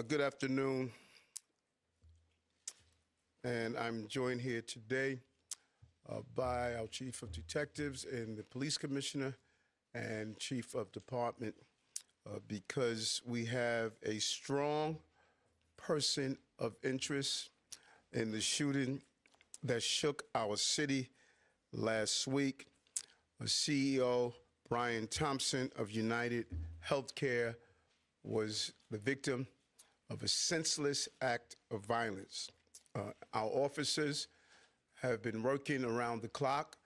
Good afternoon, and I'm joined here today by our Chief of Detectives and the Police Commissioner and Chief of Department because we have a strong person of interest in the shooting that shook our city last week. CEO Brian Thompson of UnitedHealthcare was the victim of a senseless act of violence. Our officers have been working around the clock.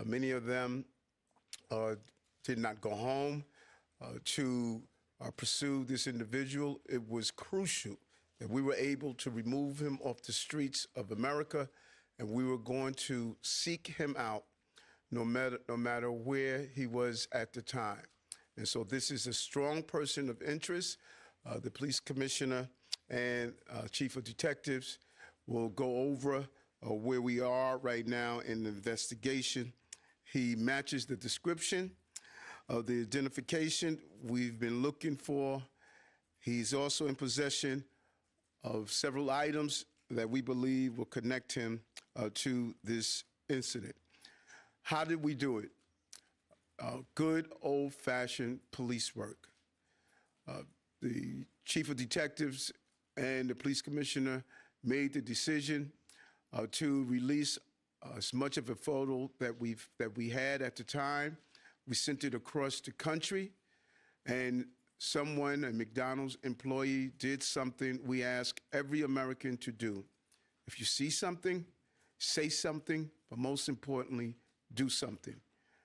Many of them did not go home to pursue this individual. It was crucial that we were able to remove him off the streets of America, and we were going to seek him out no matter where he was at the time. And so this is a strong person of interest. The police commissioner and chief of detectives will go over where we are right now in the investigation. He matches the description of the identification we've been looking for. He's also in possession of several items that we believe will connect him to this incident. How did we do it? Good old-fashioned police work. The chief of detectives and the police commissioner made the decision to release as much of a photo that we had at the time. We sent it across the country, and someone, a McDonald's employee, did something we ask every American to do. If you see something, say something, but most importantly, do something.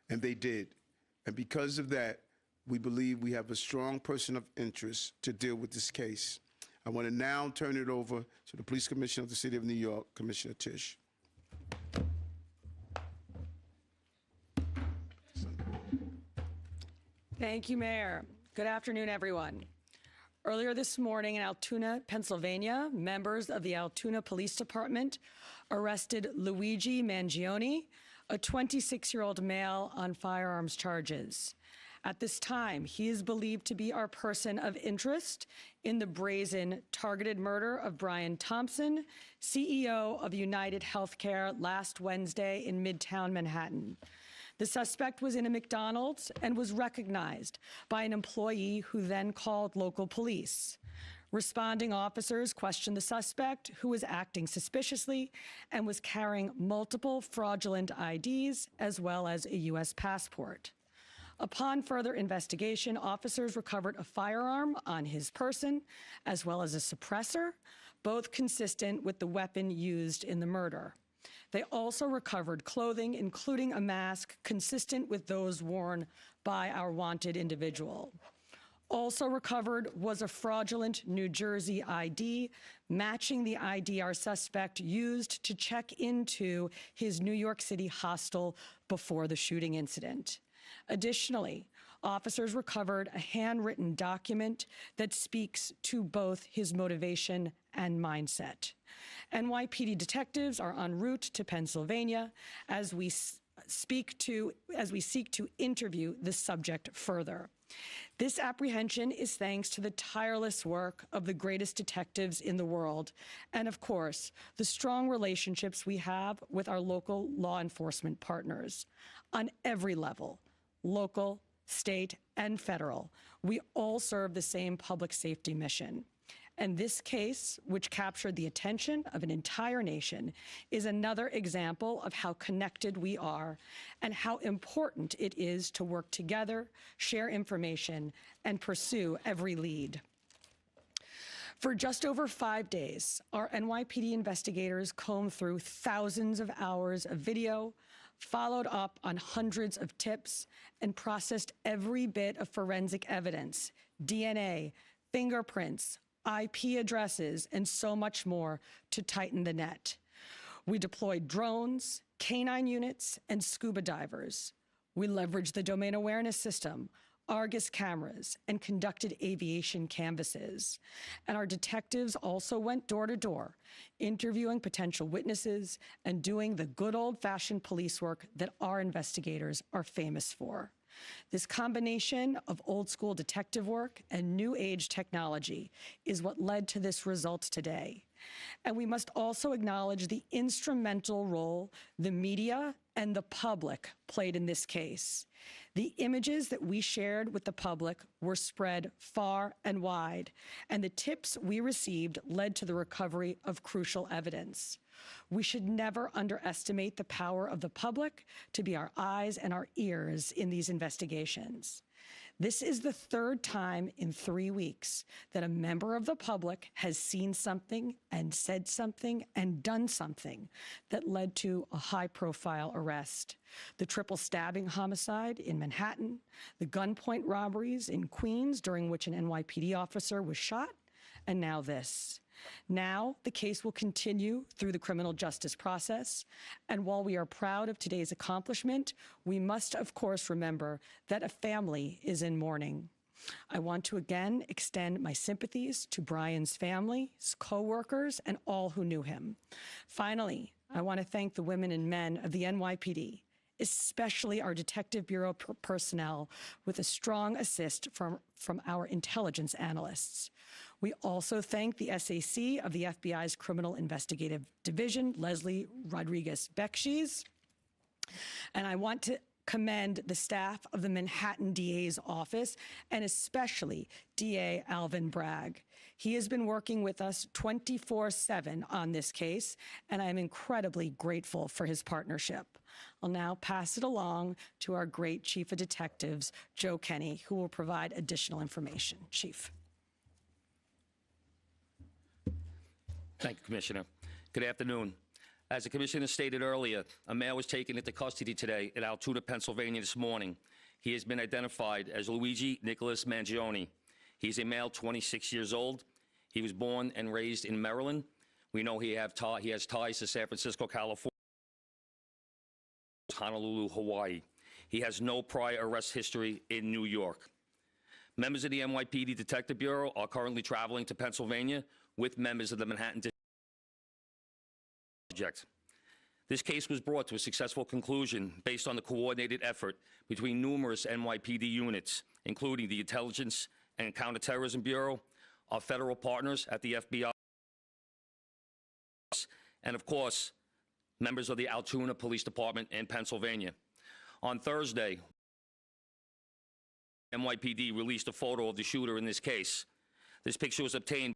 And they did. And because of that, we believe we have a strong person of interest to deal with this case. I want to now turn it over to the Police Commissioner of the City of New York, Commissioner Tisch. Thank you, Mayor. Good afternoon, everyone. Earlier this morning in Altoona, Pennsylvania, members of the Altoona Police Department arrested Luigi Mangione, a 26-year-old male, on firearms charges. At this time, he is believed to be our person of interest in the brazen, targeted murder of Brian Thompson, CEO of UnitedHealthcare, last Wednesday in Midtown Manhattan. The suspect was in a McDonald's and was recognized by an employee who then called local police. Responding officers questioned the suspect, who was acting suspiciously and was carrying multiple fraudulent IDs as well as a U.S. passport. Upon further investigation, officers recovered a firearm on his person as well as a suppressor, both consistent with the weapon used in the murder. They also recovered clothing, including a mask consistent with those worn by our wanted individual. Also recovered was a fraudulent New Jersey ID, matching the ID our suspect used to check into his New York City hostel before the shooting incident. Additionally, officers recovered a handwritten document that speaks to both his motivation and mindset. NYPD detectives are en route to Pennsylvania as we seek to interview the subject further. This apprehension is thanks to the tireless work of the greatest detectives in the world, and of course, the strong relationships we have with our local law enforcement partners. On every level, local, state, and federal, we all serve the same public safety mission. And this case, which captured the attention of an entire nation, is another example of how connected we are and how important it is to work together, share information, and pursue every lead. For just over 5 days, our NYPD investigators combed through thousands of hours of video, followed up on hundreds of tips, and processed every bit of forensic evidence, DNA, fingerprints, IP addresses, and so much more to tighten the net. We deployed drones, canine units, and scuba divers. We leveraged the domain awareness system, Argus cameras, and conducted aviation canvasses. And our detectives also went door to door, interviewing potential witnesses and doing the good old-fashioned police work that our investigators are famous for. This combination of old school detective work and new age technology is what led to this result today. And we must also acknowledge the instrumental role the media and the public played in this case. The images that we shared with the public were spread far and wide, and the tips we received led to the recovery of crucial evidence. We should never underestimate the power of the public to be our eyes and our ears in these investigations. This is the third time in 3 weeks that a member of the public has seen something and said something and done something that led to a high-profile arrest. The triple stabbing homicide in Manhattan, the gunpoint robberies in Queens during which an NYPD officer was shot, and now this. Now, the case will continue through the criminal justice process, and while we are proud of today's accomplishment, we must, of course, remember that a family is in mourning. I want to again extend my sympathies to Brian's family, his co-workers, and all who knew him. Finally, I want to thank the women and men of the NYPD, especially our Detective Bureau personnel, with a strong assist from our intelligence analysts. We also thank the SAC of the FBI's Criminal Investigative Division, Leslie Rodriguez-Bekshies. And I want to commend the staff of the Manhattan DA's office, and especially DA Alvin Bragg. He has been working with us 24/7 on this case, and I am incredibly grateful for his partnership. I'll now pass it along to our great Chief of Detectives, Joe Kenny, who will provide additional information. Chief. Thank you, Commissioner. Good afternoon. As the Commissioner stated earlier, a male was taken into custody today in Altoona, Pennsylvania this morning. He has been identified as Luigi Nicholas Mangione. He's a male, 26 years old. He was born and raised in Maryland. We know he has ties to San Francisco, California, Honolulu, Hawaii. He has no prior arrest history in New York. Members of the NYPD Detective Bureau are currently traveling to Pennsylvania with members of the Manhattan Project. This case was brought to a successful conclusion based on the coordinated effort between numerous NYPD units, including the Intelligence and Counterterrorism Bureau, our federal partners at the FBI, and of course, members of the Altoona Police Department in Pennsylvania. On Thursday, NYPD released a photo of the shooter in this case. This picture was obtained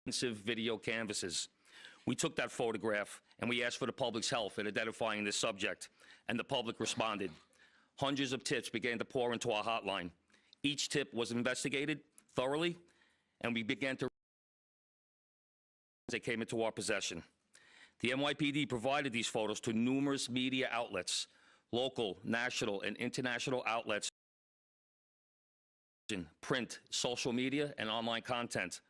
by video canvases. We took that photograph and we asked for the public's help in identifying this subject, and the public responded. Hundreds of tips began to pour into our hotline. Each tip was investigated thoroughly, and we began to as they came into our possession. The NYPD provided these photos to numerous media outlets, local, national, and international outlets, print, social media, and online content.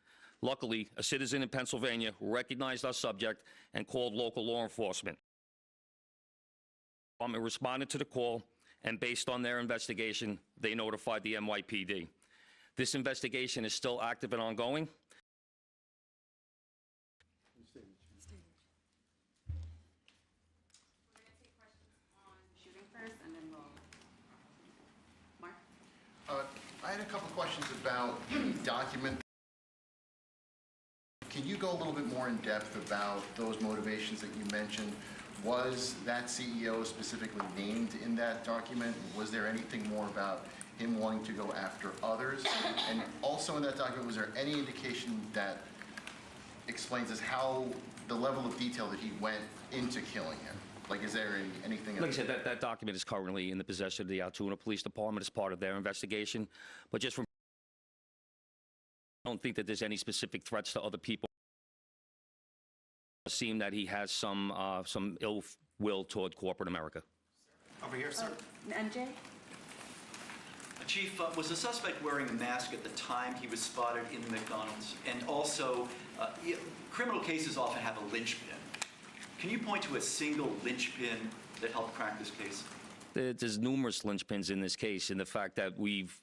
Luckily, a citizen in Pennsylvania recognized our subject and called local law enforcement. Responded to the call, and based on their investigation, they notified the NYPD. This investigation is still active and ongoing. I had a couple questions about the document. Can you go a little bit more in depth about those motivations that you mentioned? Was that CEO specifically named in that document? Was there anything more about him wanting to go after others? And also in that document, was there any indication that explains as how the level of detail that he went into killing him? Like, is there anything? Like I said, that document is currently in the possession of the Altoona Police Department as part of their investigation. But just from, I don't think that there's any specific threats to other people. It seems that he has some ill will toward corporate America. Over here, sir. NJ? Chief, was the suspect wearing a mask at the time he was spotted in the McDonald's? And also, criminal cases often have a linchpin. Can you point to a single linchpin that helped crack this case? There's numerous linchpins in this case, in the fact that we've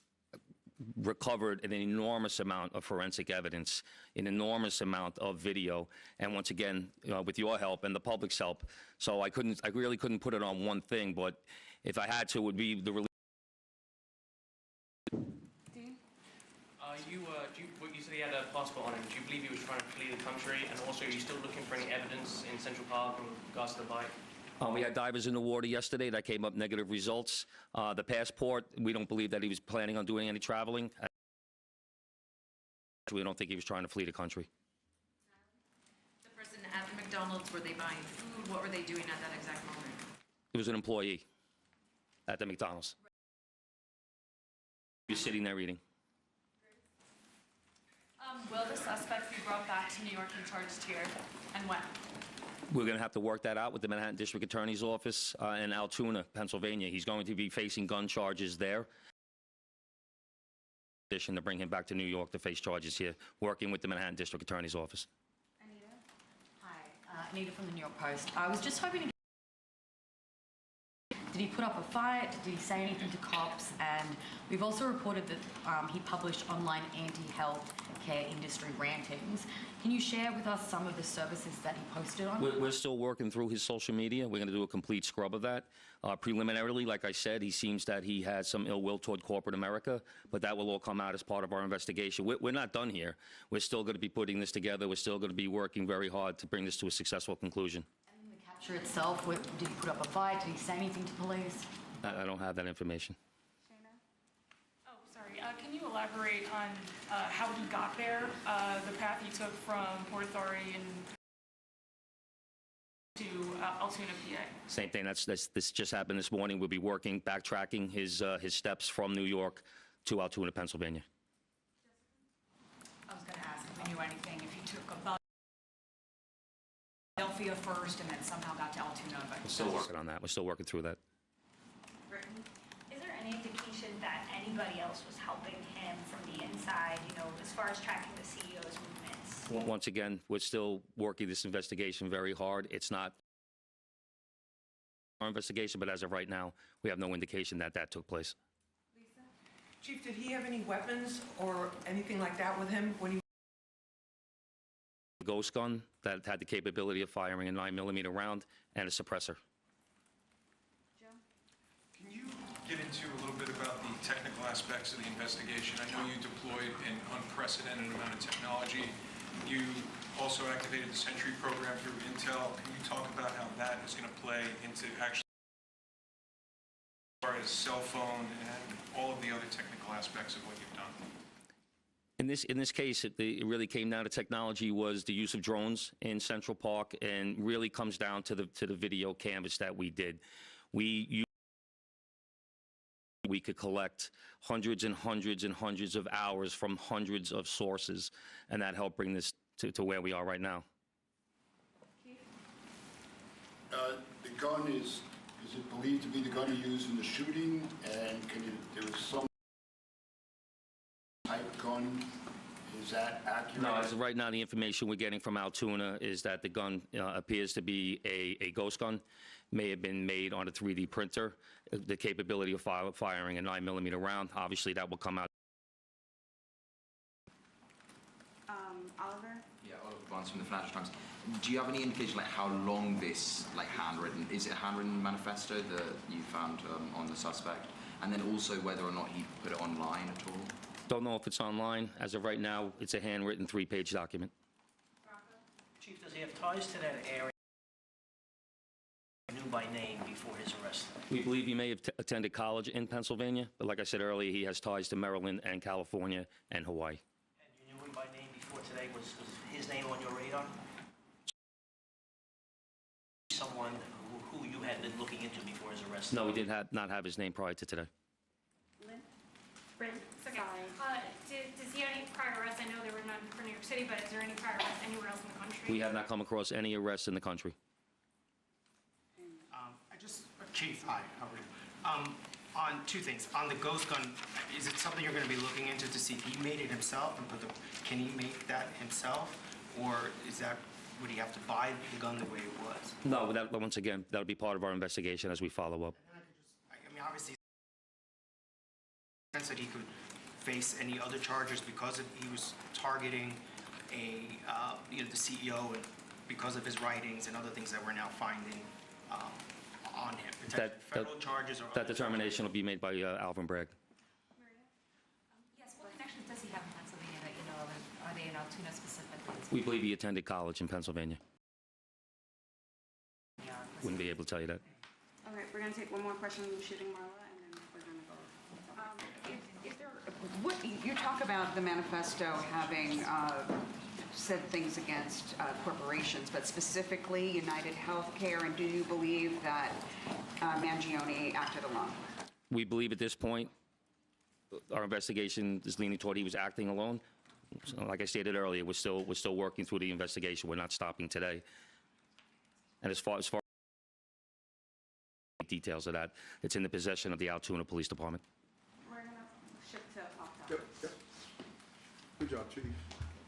recovered an enormous amount of forensic evidence, an enormous amount of video, and once again, with your help and the public's help. So I really couldn't put it on one thing, but If I had to, it would be the release. You said he had a passport on him. Do you believe he was trying to flee the country? And also, are you still looking for any evidence in Central Park in regards to the bike? We had divers in the water yesterday. That came up negative results. The passport, we don't believe that he was planning on doing any traveling. We don't think he was trying to flee the country. The person at the McDonald's, were they buying food? What were they doing at that exact moment? He was an employee at the McDonald's. He was sitting there eating. Will the suspect be brought back to New York and charged here, and when? We're going to have to work that out with the Manhattan District Attorney's Office in Altoona, Pennsylvania. He's going to be facing gun charges there. To bring him back to New York to face charges here, working with the Manhattan District Attorney's Office. Anita? Hi, Anita from the New York Post. I was just hoping to did he put up a fight? Did he say anything to cops? And we've also reported that he published online anti-healthcare industry rantings. Can you share with us some of the services that he posted on? We're still working through his social media. We're going to do a complete scrub of that. Preliminarily, like I said, he seems that he has some ill will toward corporate America, but that will all come out as part of our investigation. We're not done here. We're still going to be putting this together. We're still going to be working very hard to bring this to a successful conclusion. And the capture itself, did he put up a fight? Did he say anything to police? I don't have that information. Oh, sorry. Can you elaborate on how he got there, the path he took from Port Authority and to Altoona, PA? Same thing. This just happened this morning. We'll be working, backtracking his steps from New York to Altoona, Pennsylvania. I was going to ask if we knew anything, if he took about Philadelphia first and then somehow got to Altoona. But We're still working on that. We're still working through that. Britain, is there any indication that anybody else was helping him from the inside, as far as tracking the CEO's movements? Once again, we're still working this investigation very hard. It's not our investigation, but as of right now, we have no indication that that took place. Lisa? Chief, did he have any weapons or anything like that with him when he... A ghost gun that had the capability of firing a 9mm round and a suppressor. Can you get into a little bit about the technical aspects of the investigation? I know you deployed an unprecedented amount of technology. You also activated the Sentry program through Intel. Can you talk about how that is going to play into actually as far as cell phone and all of the other technical aspects of what you've done? In this case, it really came down to technology was the use of drones in Central Park, and really comes down to the video canvas that we did. We could collect hundreds and hundreds and hundreds of hours from hundreds of sources, and that helped bring this to where we are right now. The gun is it believed to be the gun he used in the shooting? And there was some type gun. Is that accurate? No, as of right now, the information we're getting from Altoona is that the gun appears to be a ghost gun. May have been made on a 3D printer. The capability of firing a 9mm round, obviously that will come out. Oliver? Yeah, Oliver Barnes from the Financial Times. Do you have any indication how long this handwritten, is it a handwritten manifesto that you found on the suspect? And then also whether or not he put it online at all? Don't know if it's online. As of right now, it's a handwritten 3-page document. Chief, does he have ties to that area? Knew by name before his arrest? We believe he may have attended college in Pennsylvania, but like I said earlier, he has ties to Maryland and California and Hawaii. And you knew him by name before today? Was his name on your radar? Someone who you had been looking into before his arrest? No, we did not have his name prior to today. Brent, sorry. Does he have any prior arrests? I know there were none for New York City, but is there any prior arrests anywhere else in the country? We have not come across any arrests in the country. Chief, hi, how are you? On two things. On the ghost gun, is it something you're going to be looking into to see if he made it himself and can he make that himself? Or would he have to buy the gun the way it was? No, once again, that'll be part of our investigation as we follow up. I mean, obviously, sense that he could face any other charges because he was targeting the CEO and because of his writings and other things that we're now finding on him? Federal charges or That determination will be made by Alvin Bragg. Yes, what connections does he have in Pennsylvania that you know of, and are they in Altoona specifically? We believe he attended college in Pennsylvania. Wouldn't be able to tell you that. All right, we're going to take one more question from Shooting Marla, and then we're going to go. You talk about the manifesto having said things against corporations, but specifically UnitedHealthcare, and do you believe that Mangione acted alone? We believe at this point, our investigation is leaning toward he was acting alone. So, like I stated earlier, we're still working through the investigation. We're not stopping today. And as far details of that, it's in the possession of the Altoona Police Department. We're going to shift to off Yep, yep. Good job, Chief.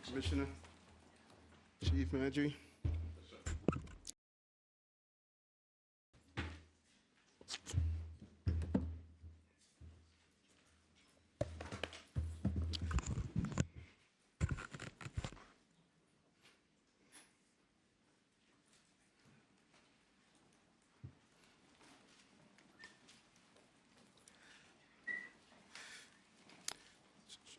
Commissioner, Chief Manager.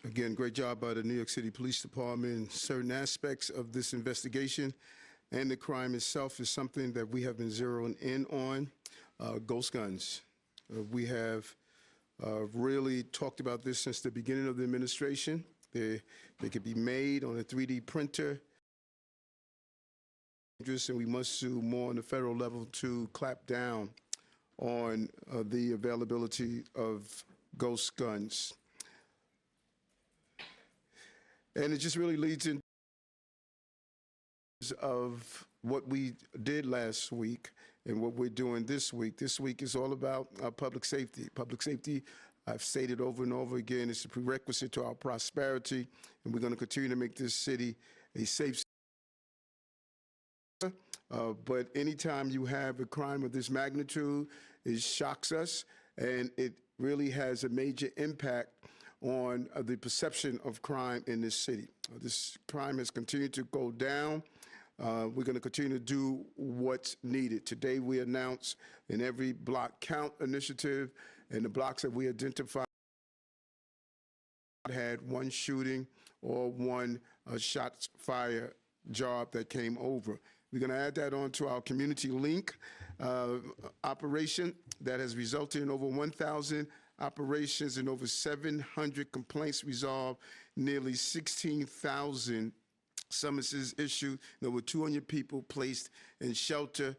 Again, great job by the New York City Police Department. Certain aspects of this investigation and the crime itself is something that we have been zeroing in on. Ghost guns. We have really talked about this since the beginning of the administration. They could be made on a 3D printer. And we must do more on the federal level to clamp down on the availability of ghost guns. And it just really leads into of what we did last week and what we're doing this week. This week is all about public safety. Public safety, I've stated over and over again, is a prerequisite to our prosperity, and we're going to continue to make this city a safe city. But anytime you have a crime of this magnitude, it shocks us, and it really has a major impact on the perception of crime in this city. This crime has continued to go down. We're going to continue to do what's needed. Today we announced an every block count initiative, and the blocks that we identified had one shooting or one shots fired job that came over. We're going to add that on to our community link operation that has resulted in over 1,000 operations and over 700 complaints resolved, nearly 16,000 summonses issued, and over 200 people placed in shelter.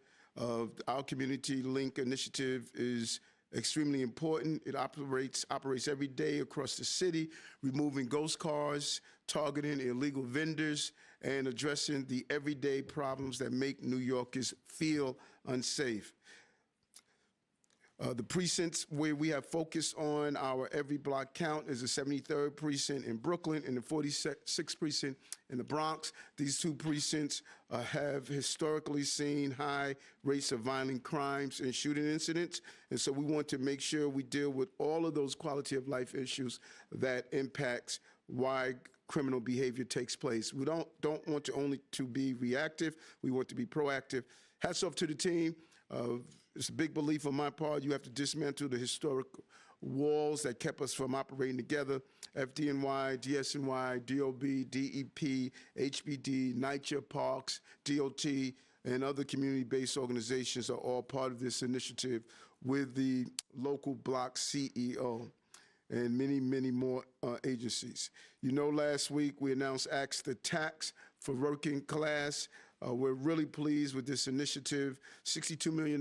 Our community link initiative is extremely important. It operates every day across the city, removing ghost cars, targeting illegal vendors, and addressing the everyday problems that make New Yorkers feel unsafe. The precincts where we have focused on our every block count is the 73rd precinct in Brooklyn and the 46th precinct in the Bronx. These two precincts have historically seen high rates of violent crimes and shooting incidents, and so we want to make sure we deal with all of those quality of life issues that impacts why criminal behavior takes place. We don't want to only to be reactive, we want to be proactive. Hats off to the team. It's a big belief on my part. You have to dismantle the historic walls that kept us from operating together. FDNY, DSNY, DOB, DEP, HBD, NYCHA, Parks, DOT, and other community-based organizations are all part of this initiative with the local block CEO and many, many more agencies. You know, last week we announced Axe the Tax for working class. We're really pleased with this initiative. $62 million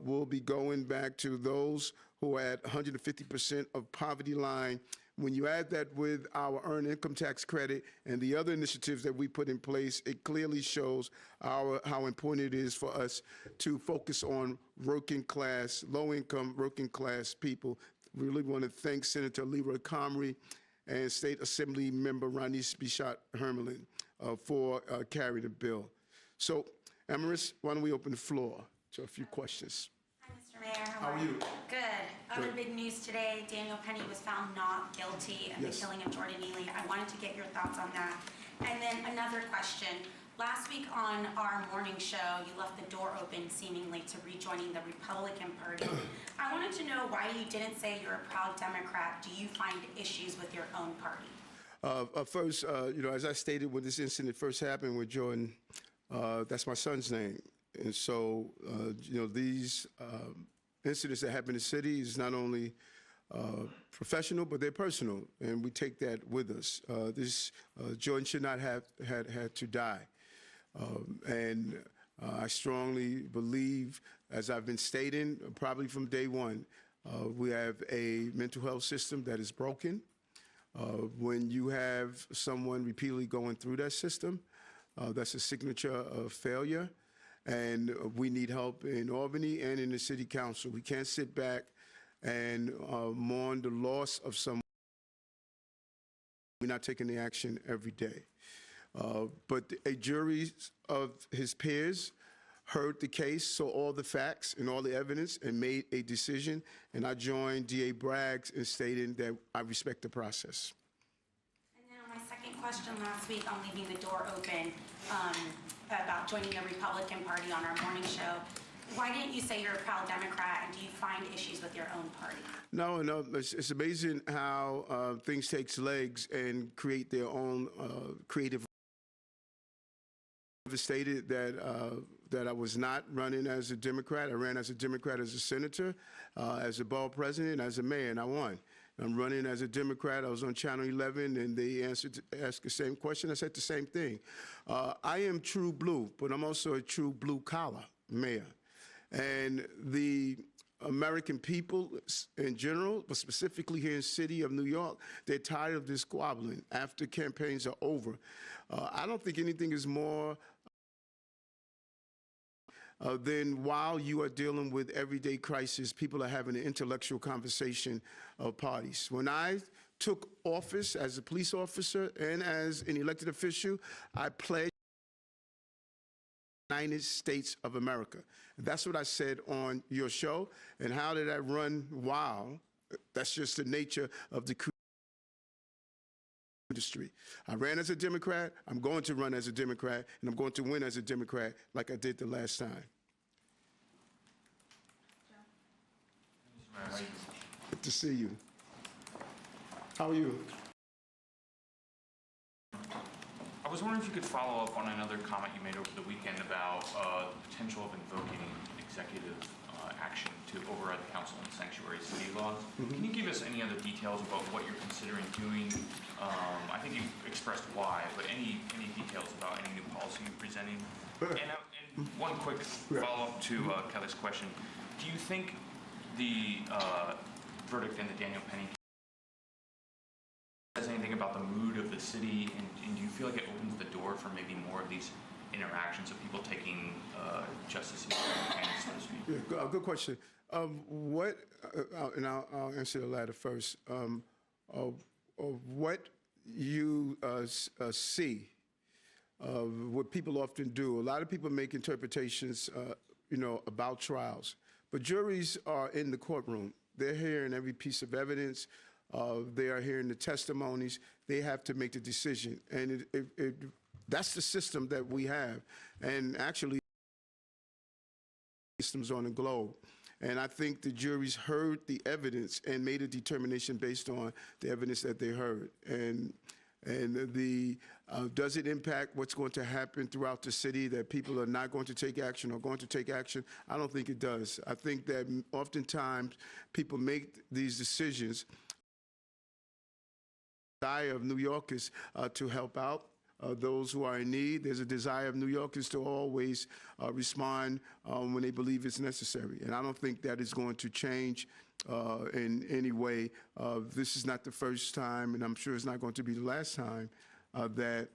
will be going back to those who are at 150% of poverty line. When you add that with our earned income tax credit and the other initiatives that we put in place, it clearly shows how important it is for us to focus on working class, low-income working class people. We really want to thank Senator Leroy Comrie and State Assembly Member Ronise Bichat-Hermelin for carrying the bill. So, Amaris, why don't we open the floor to a few questions? Hi, Mr. Mayor. How are you? Good. Other Good. big news today, Daniel Penny was found not guilty of Yes. the killing of Jordan Neely. I wanted to get your thoughts on that. And then another question. Last week on our morning show, you left the door open seemingly to rejoining the Republican Party. I wanted to know why you didn't say you're a proud Democrat. Do you find issues with your own party? First, as I stated when this incident first happened with Jordan, that's my son's name. And so, these incidents that happen in the city is not only professional, but they're personal, and we take that with us. Jordan should not have had to die. And I strongly believe, as I've been stating, probably from day one, we have a mental health system that is broken. When you have someone repeatedly going through that system, that's a signature of failure. And we need help in Albany and in the city council. We can't sit back and mourn the loss of someone. We're not taking the action every day. But a jury of his peers heard the case, saw all the facts and all the evidence, and made a decision. And I joined DA Braggs in stating that I respect the process. And then on my second question last week on leaving the door open about joining the Republican Party on our morning show, why didn't you say you're a proud Democrat, and do you find issues with your own party? No, it's amazing how things take legs and create their own creative. I stated that I was not running as a Democrat. I ran as a Democrat as a senator, as a borough president, as a mayor, and I won. I'm running as a Democrat. I was on Channel 11, and they asked the same question. I said the same thing. I am true blue, but I'm also a true blue-collar mayor. And the American people in general, but specifically here in the city of New York, they're tired of this squabbling after campaigns are over. I don't think anything is more then while you are dealing with everyday crisis, people are having an intellectual conversation of parties. When I took office as a police officer and as an elected official, I pledged the United States of America. That's what I said on your show. And how did I run wild? That's just the nature of the industry. I ran as a Democrat, I'm going to run as a Democrat, and I'm going to win as a Democrat like I did the last time. Good to see you. How are you? I was wondering if you could follow up on another comment you made over the weekend about the potential of invoking executive action to override the council and sanctuary city laws. Can you give us any other details about what you're considering doing? I think you've expressed why, but any details about any new policy you're presenting? And one quick follow-up to Kelly's question. Do you think the verdict in the Daniel Penny says anything about the mood of the city, and do you feel like it opens the door for maybe more of these interactions of people taking justice into their hands, so to speak? Yeah, good question. And I'll answer the latter first. What you see, what people often do, a lot of people make interpretations, about trials, but juries are in the courtroom. They're hearing every piece of evidence. They are hearing the testimonies. They have to make the decision, and that's the system that we have, and actually systems on the globe. And I think the juries heard the evidence and made a determination based on the evidence that they heard. And does it impact what's going to happen throughout the city, that people are not going to take action or going to take action? I don't think it does. I think that oftentimes people make these decisions. The desire of New Yorkers to help out those who are in need. There's a desire of New Yorkers to always respond when they believe it's necessary. And I don't think that is going to change in any way. This is not the first time, and I'm sure it's not going to be the last time that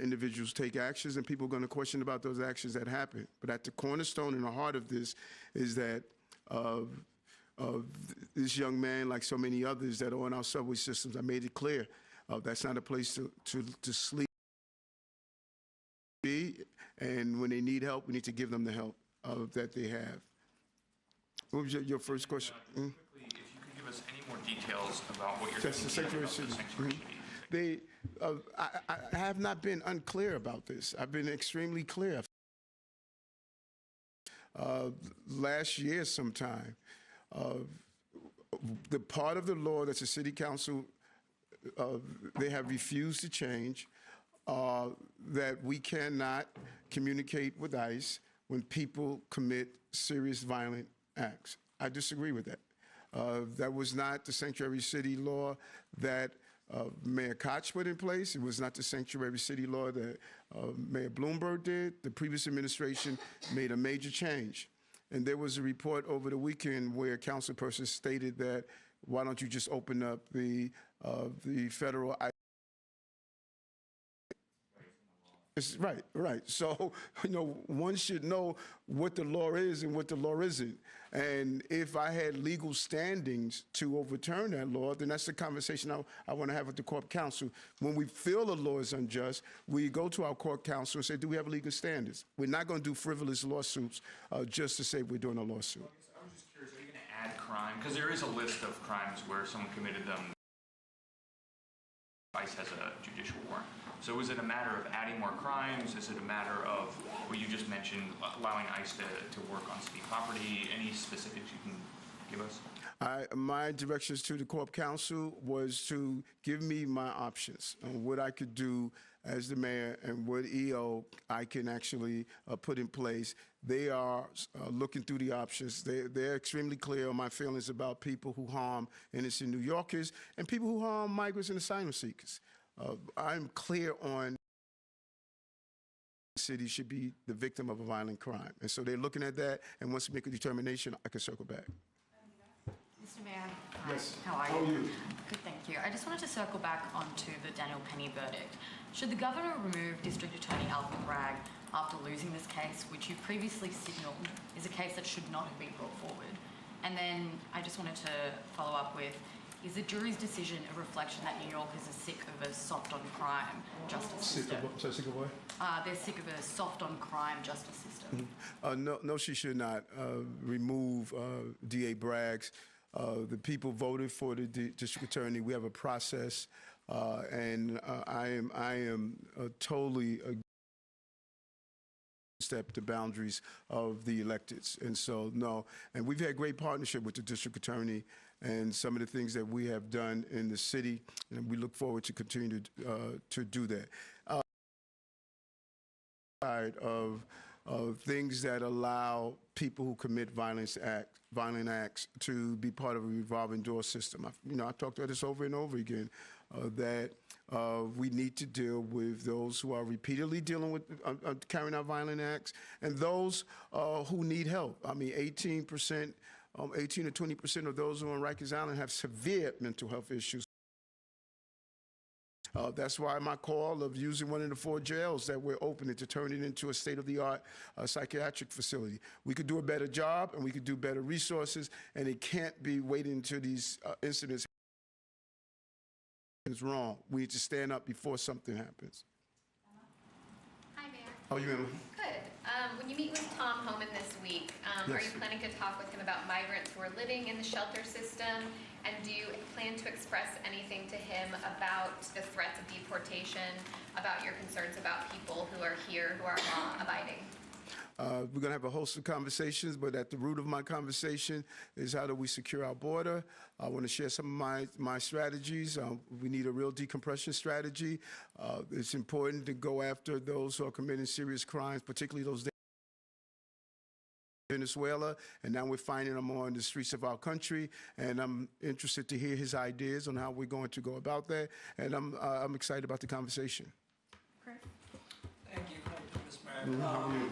individuals take actions, and people are going to question about those actions that happen. But at the cornerstone and the heart of this is that this young man, like so many others that are on our subway systems, I made it clear that's not a place to sleep. And when they need help, we need to give them the help that they have. What was your first question? Quickly, if you could give us any more details about what you're That's the sanctuary city. I have not been unclear about this. I've been extremely clear. Last year sometime, the part of the law that the city council, they have refused to change, that we cannot communicate with ICE when people commit serious violent acts. I disagree with that. That was not the sanctuary city law that Mayor Koch put in place. It was not the sanctuary city law that Mayor Bloomberg did. The previous administration made a major change. And there was a report over the weekend where a councilperson stated that, why don't you just open up the federal... It's right. So, one should know what the law is and what the law isn't. And if I had legal standings to overturn that law, then that's the conversation I want to have with the court counsel. When we feel the law is unjust, we go to our court counsel and say, do we have legal standards? We're not going to do frivolous lawsuits just to say we're doing a lawsuit. I was just curious, are you going to add crime? Because there is a list of crimes where someone committed them. ICE has a judicial warrant. So is it a matter of adding more crimes? Is it a matter of what you just mentioned, allowing ICE to work on city property? Any specifics you can give us? My directions to the Corp Council was to give me my options on what I could do as the mayor and what EO I can actually put in place. They are looking through the options. They're extremely clear on my feelings about people who harm innocent New Yorkers and people who harm migrants and asylum seekers. I'm clear on the city should be the victim of a violent crime. And so they're looking at that, and once we make a determination, I can circle back. Mr. Mayor, yes. How are you? Good, thank you. I just wanted to circle back onto the Daniel Penny verdict. Should the governor remove District Attorney Alvin Bragg after losing this case, which you previously signalled is a case that should not have been brought forward? And then I just wanted to follow up with, is the jury's decision a reflection that New Yorkers are sick of a soft-on-crime justice system? Sick of what? They're sick of a soft-on-crime justice system. No, she should not remove D.A. Bragg's. The people voted for the district attorney. We have a process, and I am totally step the boundaries of the electeds. And so, no. And we've had great partnership with the district attorney and some of the things that we have done in the city, and we look forward to continue to do that. Of things that allow people who commit violent acts to be part of a revolving door system. I've talked about this over and over again, that we need to deal with those who are repeatedly dealing with carrying out violent acts and those who need help. I mean, 18 to 20% of those who are on Rikers Island have severe mental health issues. That's why my call of using one of the 4 jails that we're opening to turn it into a state-of-the-art psychiatric facility. We could do a better job, and we could do better resources, and it can't be waiting until these incidents is wrong. We need to stand up before something happens. Hi, Mayor. How are you, Emily? Good. When you meet with Tom Homan this week, are you planning to talk with him about migrants who are living in the shelter system? And do you plan to express anything to him about the threats of deportation, about your concerns about people who are here who are law-abiding? We're going to have a host of conversations, but at the root of my conversation is how do we secure our border. I want to share some of my strategies. We need a real decompression strategy. It's important to go after those who are committing serious crimes, particularly those Venezuela, and now we're finding them on the streets of our country, and I'm interested to hear his ideas on how we're going to go about that, and I'm excited about the conversation. Thank you, Mr. Mayor.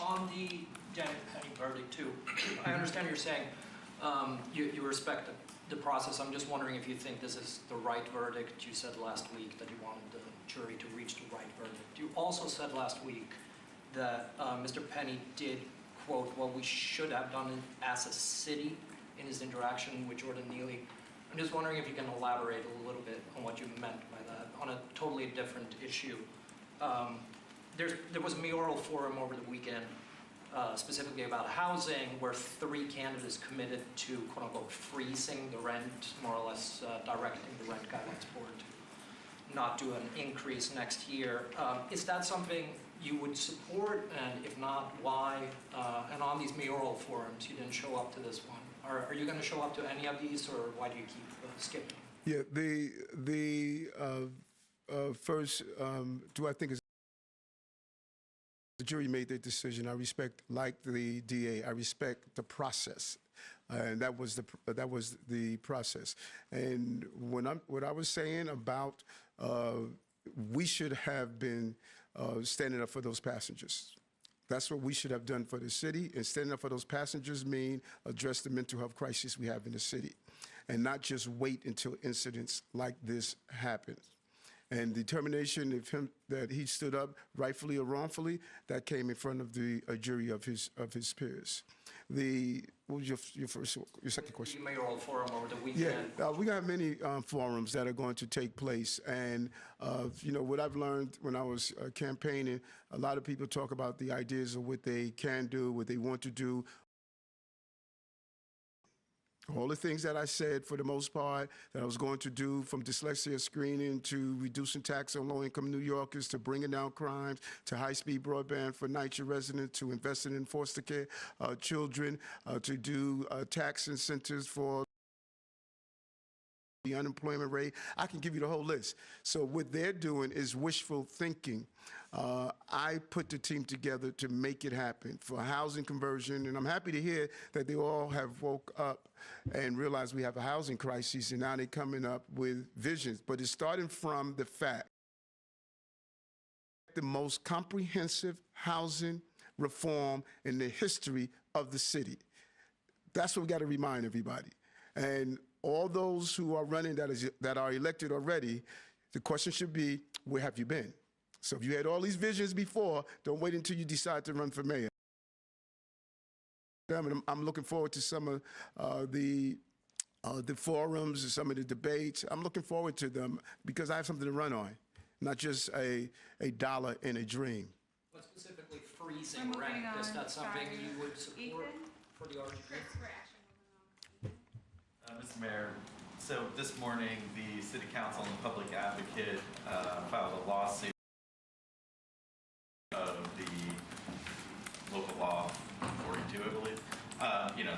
On the Daniel Penny verdict, too, I understand you're saying you respect the process. I'm just wondering if you think this is the right verdict. You said last week that you wanted the jury to reach the right verdict. You also said last week that Mr. Penny did quote, what we should have done as a city in his interaction with Jordan Neely. I'm just wondering if you can elaborate a little bit on what you meant by that on a totally different issue. There was a mayoral forum over the weekend specifically about housing where 3 candidates committed to quote unquote freezing the rent, more or less directing the rent guidelines board not do an increase next year. Is that something you would support, and if not, why? And on these mayoral forums, you didn't show up to this one. Are you going to show up to any of these, or why do you keep skipping? Yeah, the first, do I think it's the jury made their decision. I respect, like the DA, I respect the process. And that was the process. And what I was saying about we should have been standing up for those passengers. That's what we should have done for the city. And standing up for those passengers mean address the mental health crisis we have in the city, and not just wait until incidents like this happen. And determination of him that he stood up, rightfully or wrongfully, that came in front of the jury of his peers. What was your second question? The mayoral forum over the weekend. Yeah, we got many forums that are going to take place, and you know what I've learned when I was campaigning. A lot of people talk about the ideas of what they can do, what they want to do. All the things that I said, for the most part, that I was going to do, from dyslexia screening to reducing tax on low-income New Yorkers to bringing down crimes to high-speed broadband for NYC residents to investing in foster care children to do tax incentives for the unemployment rate. I can give you the whole list. So what they're doing is wishful thinking. I put the team together to make it happen for housing conversion, and I'm happy to hear that they all have woke up and realized we have a housing crisis, and now they're coming up with visions. But it's starting from the fact the most comprehensive housing reform in the history of the city. That's what we got to remind everybody. And all those who are running that are elected already, the question should be, where have you been? So if you had all these visions before, don't wait until you decide to run for mayor. I'm looking forward to some of the forums and some of the debates. I'm looking forward to them because I have something to run on, not just a dollar in a dream. But specifically freezing rent, is that something you would support for the RGP? Mr. Mayor, so this morning the City Council and the Public Advocate filed a lawsuit of the local law 42, I believe,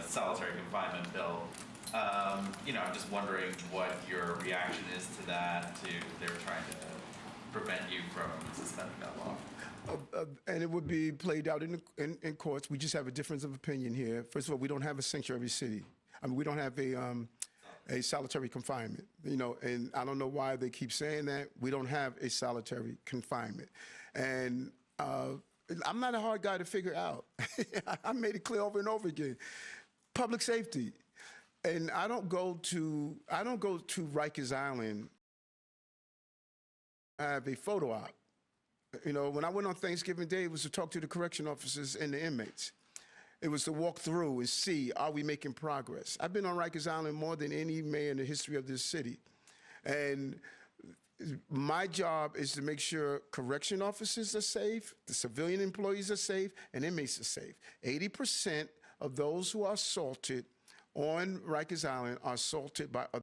solitary confinement bill. I'm just wondering what your reaction is to that. They're trying to prevent you from suspending that law. And it would be played out in courts. We just have a difference of opinion here. First of all, we don't have a sanctuary city. I mean, we don't have a solitary confinement, and I don't know why they keep saying that. We don't have a solitary confinement. And I'm not a hard guy to figure out. I made it clear over and over again. Public safety. And I don't go to Rikers Island. I have a photo op. When I went on Thanksgiving Day, it was to talk to the correction officers and the inmates. It was to walk through and see, are we making progress? I've been on Rikers Island more than any mayor in the history of this city. And my job is to make sure correction officers are safe, the civilian employees are safe, and inmates are safe. 80% of those who are assaulted on Rikers Island are assaulted by others.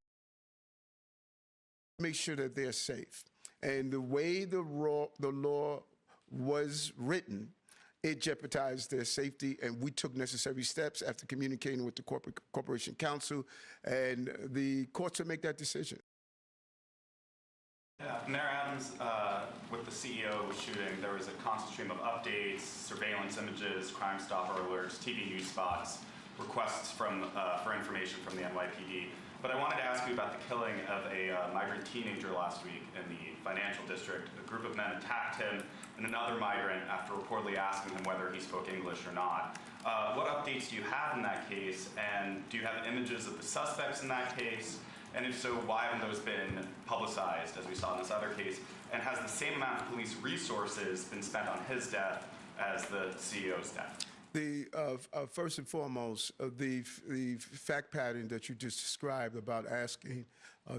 Make sure that they're safe. And the way the law was written, it jeopardized their safety, and we took necessary steps after communicating with the Corporation Council, and the courts will make that decision. Yeah, Mayor Adams, with the CEO shooting, there was a constant stream of updates, surveillance images, Crime Stopper alerts, TV news spots, requests for information from the NYPD. But I wanted to ask you about the killing of a migrant teenager last week in the financial district. A group of men attacked him and another migrant after reportedly asking him whether he spoke English or not. What updates do you have in that case, and do you have images of the suspects in that case? And if so, why haven't those been publicized, as we saw in this other case? And has the same amount of police resources been spent on his death as the CEO's death? First and foremost, the fact pattern that you just described about asking,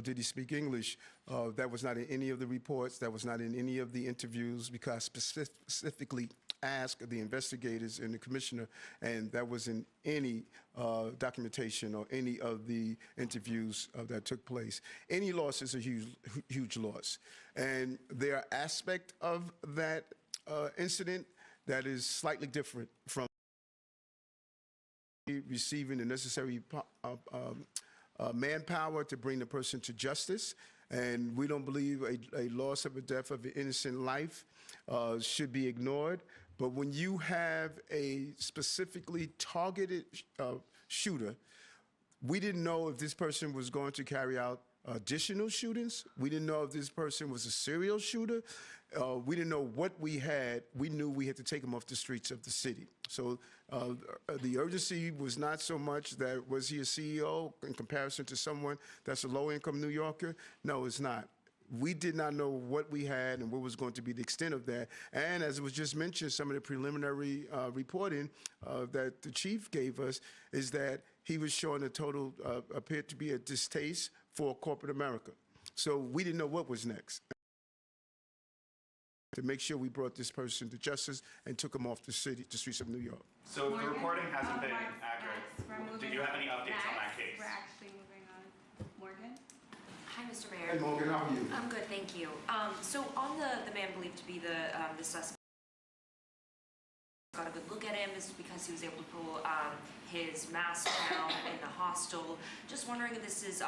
did he speak English? That was not in any of the reports. That was not in any of the interviews, because I specifically asked the investigators and the commissioner, and that was in any documentation or any of the interviews that took place. Any loss is a huge loss, and there are aspects of that incident that is slightly different from receiving the necessary manpower to bring the person to justice. And we don't believe a loss of a death of an innocent life should be ignored. But when you have a specifically targeted shooter, we didn't know if this person was going to carry out additional shootings. We didn't know if this person was a serial shooter. We didn't know what we had. We knew we had to take him off the streets of the city. So the urgency was not so much that was he a CEO in comparison to someone that's a low-income New Yorker. No, it's not. We did not know what we had and what was going to be the extent of that. And as it was just mentioned, some of the preliminary reporting that the chief gave us is that he was showing a total, appeared to be a distaste for corporate America. So we didn't know what was next. To make sure we brought this person to justice and took him off the streets of New York. So the reporting hasn't been accurate. Do you have any updates on that case? We're actually moving on. Morgan? Hi, Mr. Mayor. Hey, Morgan, how are you? I'm good, thank you. So on the man believed to be the suspect, got a good look at him. This is because he was able to pull his mask down in the hostel. Just wondering if this is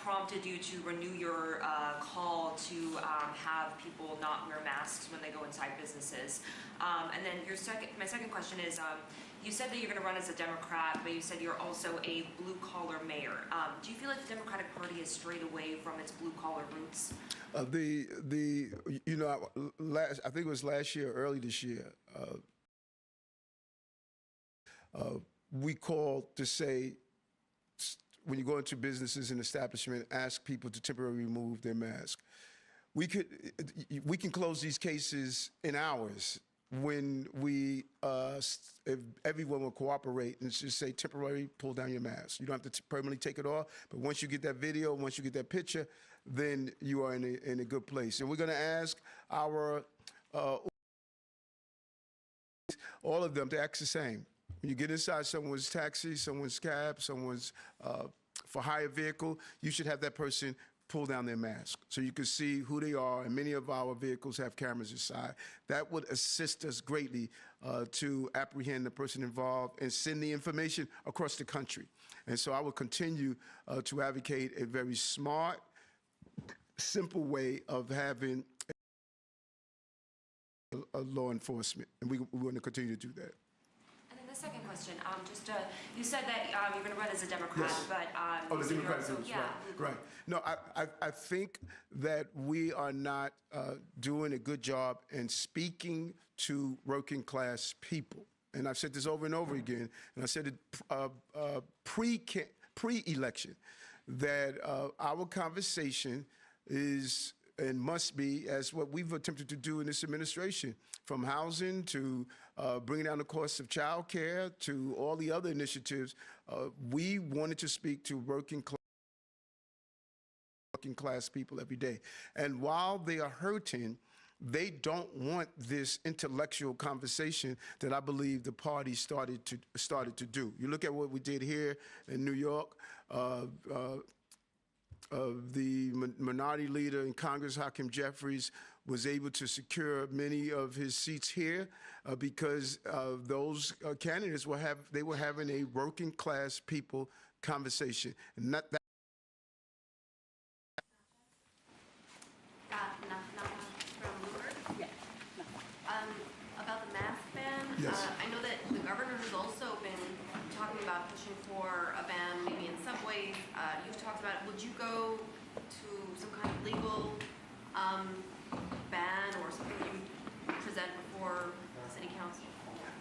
prompted you to renew your call to have people not wear masks when they go inside businesses. And then my second question is, you said that you're going to run as a Democrat, but you said you're also a blue-collar mayor. Do you feel like the Democratic Party has strayed away from its blue-collar roots? I think it was last year, early this year, we called to say, when you go into businesses and establishments, ask people to temporarily remove their mask. We can close these cases in hours when if everyone will cooperate and just say temporarily pull down your mask. You don't have to permanently take it off, but once you get that video, once you get that picture, then you are in a good place. And we're going to ask our all of them to act the same. When you get inside someone's taxi, someone's cab, someone's for hire vehicle, you should have that person pull down their mask so you can see who they are. And many of our vehicles have cameras inside. That would assist us greatly to apprehend the person involved and send the information across the country. And so I will continue to advocate a very smart, simple way of having a law enforcement. And we want to continue to do that. And then the second question, you said that you're going to run as a Democrat, Yes. but The Democratic also, groups, yeah. right. No, I think that we are not doing a good job in speaking to working class people. And I've said this over and over again, and I said it pre-election, that our conversation is and must be, as what we've attempted to do in this administration, from housing to bringing down the cost of child care to all the other initiatives. We wanted to speak to working class people every day. And while they are hurting, they don't want this intellectual conversation that I believe the party started to do. You look at what we did here in New York. The minority leader in Congress, Hakeem Jeffries, was able to secure many of his seats here because those candidates were having a working class people conversation, and not that. About the mask ban, Yes. I know that the governor has also been talking about pushing for a ban maybe in subways. You've talked about it. Would you go to some kind of legal ban or something that you would present before City Council?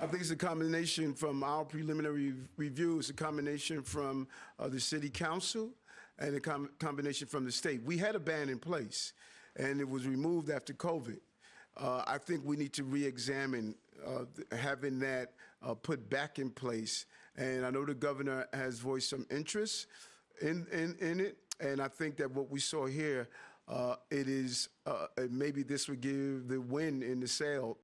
I think it's a combination from our preliminary review. It's a combination from the City Council and a combination from the state. We had a ban in place, and it was removed after COVID. I think we need to re-examine having that put back in place. And I know the governor has voiced some interest in it, and I think that what we saw here, it is maybe this would give the win in the sale.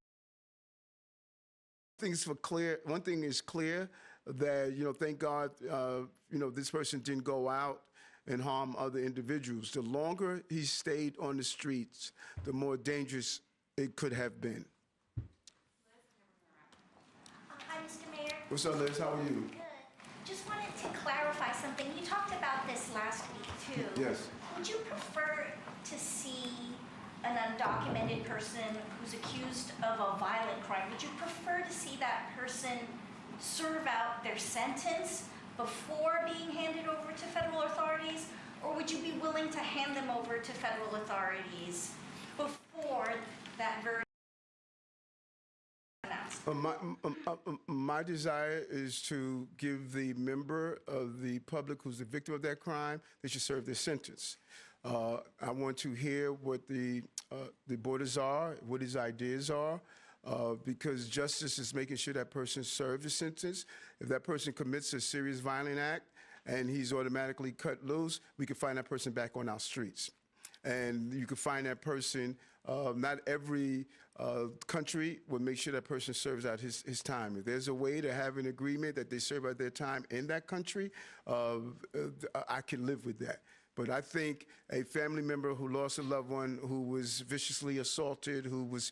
One thing is clear that, thank God, this person didn't go out and harm other individuals. The longer he stayed on the streets, the more dangerous it could have been. Hi, Mr. Mayor. What's up, Liz? How are you? Good. Just wanted to clarify something. You talked about this last week, too. Yes. Would you prefer to see an undocumented person who's accused of a violent crime? Would you prefer to see that person serve out their sentence before being handed over to federal authorities? Or would you be willing to hand them over to federal authorities before that verdict is announced? My desire is to give the member of the public who's the victim of that crime, they should serve their sentence. I want to hear what the borders are, what his ideas are, because justice is making sure that person serves a sentence. If that person commits a serious violent act and he's automatically cut loose, we can find that person back on our streets. And you can find that person, not every country will make sure that person serves out his time. If there's a way to have an agreement that they serve out their time in that country, I can live with that. But I think a family member who lost a loved one, who was viciously assaulted, who was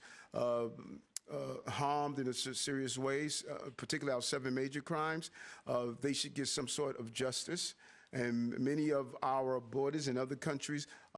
harmed in serious ways, particularly our 7 major crimes, they should get some sort of justice. And many of our borders in other countries